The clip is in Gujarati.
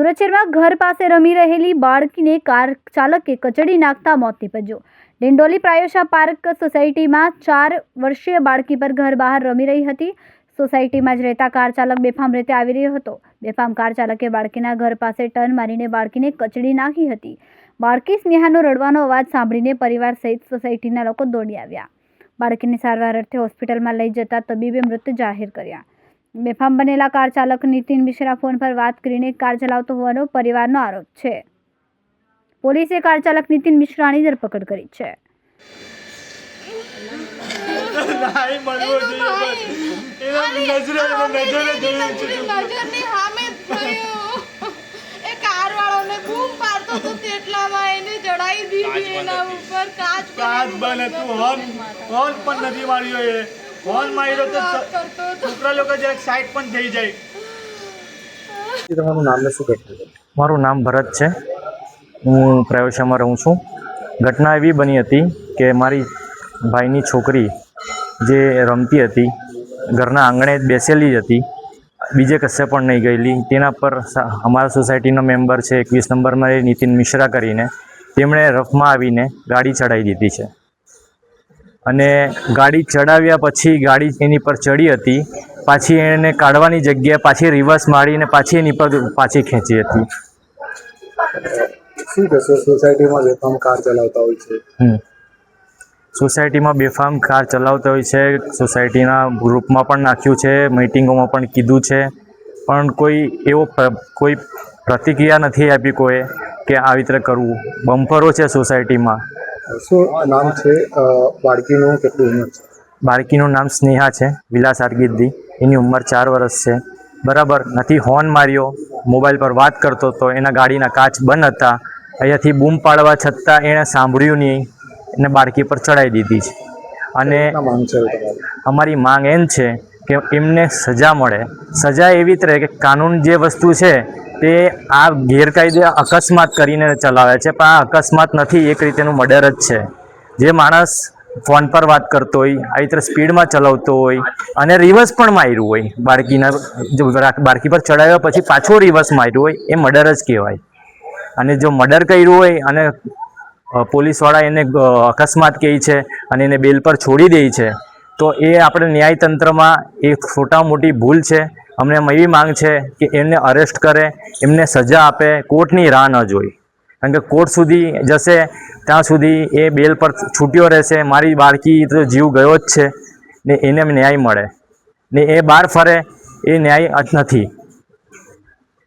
સુરત શહેરમાં ઘર પાસે રમી રહેલી બાળકીને કાર ચાલકે કચડી નાખતા મોત નીપજ્યું। ડિંડોલી પ્રાયોશા પાર્ક સોસાયટીમાં 4 વર્ષીય બાળકી પર ઘર બહાર રમી રહી હતી। સોસાયટીમાં જ રહેતા કાર ચાલક બેફામ રીતે આવી રહ્યો હતો। બેફામ કાર ચાલકે બાળકીના ઘર પાસે ટર્ન મારીને બાળકીને કચડી નાખી હતી। બાળકી સ્નેહાનો રડવાનો અવાજ સાંભળીને પરિવાર સહિત સોસાયટીના લોકો દોડી આવ્યા। બાળકીને સારવાર અર્થે હોસ્પિટલમાં લઈ જતા તબીબે મૃત જાહેર કર્યા। બેફામ બનેલા કાર ચાલક નીતિન મિશ્રા फोन पर बात કરીને કાર ચલાવતો હોવાનો પરિવારનો આરોપ છે। પોલીસે કાર ચાલક નીતિન મિશ્રાની ધરપકડ કરી છે। फोन मार्यो तो छोकरा लोग જરાક સાઈડ પણ થઈ જાય। તમારું નામ શું ઘટના? મારું નામ ભરત છે, હું પ્રાયોશામાં રહું છું। ઘટના એવી બની હતી કે મારી ભાઈની છોકરી જે રમતી હતી ઘરના આંગણે બેસેલી જ હતી, બીજે કશે પણ નહીં ગયેલી। તેના પર અમારા સોસાયટીનો મેમ્બર છે 21 નંબરમાં નીતિન મિશ્રા કરીને, તેમણે રફમાં આવીને ગાડી ચડાવી દીધી છે અને ગાડી ચડાવ્યા પછી ગાડી એની પર ચડી હતી, પાછી એને કાઢવાની જગ્યાએ પાછી રિવર્સ મારીને પાછી એની પર પાછી ખેંચી હતી। શું કહેશો? સોસાયટીમાં બેફામ કાર ચલાવતા હોય છે। સોસાયટીમાં બેફામ કાર ચલાવતા હોય છે, સોસાયટીના ગ્રુપમાં પણ નાખ્યું છે, મીટિંગોમાં પણ કીધું છે, પણ કોઈ પ્રતિક્રિયા નથી આપી કોઈ કે આવી રીતે કરવું। બમ્પરો છે સોસાયટીમાં। શું નામ છે બાળકીનું? કેટલી ઉંમર છે? બાળકીનું નામ સ્નેહા છે, વિલાસ આરગીદી। એની ઉંમર 4 વર્ષ છે। બરાબર નથી હોર્ન માર્યો, મોબાઈલ પર વાત કરતો હતો, એના ગાડીના કાચ બંધ હતા, અહીંયાથી બૂમ પાડવા છતાં એણે સાંભળ્યું નહીં અને બાળકી પર ચડાવી દીધી છે। અને અમારી માંગ એમ છે કે એમને સજા મળે। સજા એવી રીતે રહે કે કાનૂન જે વસ્તુ છે તે આ ગેરકાયદે અકસ્માત કરીને ચલાવે છે, પણ આ અકસ્માત નથી, એક રીતેનું મર્ડર જ છે। જે માણસ ફોન પર વાત કરતો હોય, આવી રીતે સ્પીડમાં ચલાવતો હોય અને રિવર્સ પણ માર્યું હોય, બાળકી પર ચડાવ્યા પછી પાછો રિવર્સ માર્યું હોય, એ મર્ડર જ કહેવાય। અને જો મર્ડર કર્યું હોય અને પોલીસવાળા એને અકસ્માત કહે છે અને એને બેલ પર છોડી દે છે, તો એ આપણે ન્યાયતંત્રમાં એક ખોટા મોટી ભૂલ છે। અમને એવી માંગ છે કે એમને અરેસ્ટ કરે, એમને સજા આપે, કોર્ટની રાહ ન જોઈ, કારણ કે કોર્ટ સુધી જશે ત્યાં સુધી એ બેલ પર છૂટ્યો રહેશે। મારી બાળકી તો જીવ ગયો જ છે ને, એને ન્યાય મળે ને એ બહાર ફરે એ ન્યાય નથી।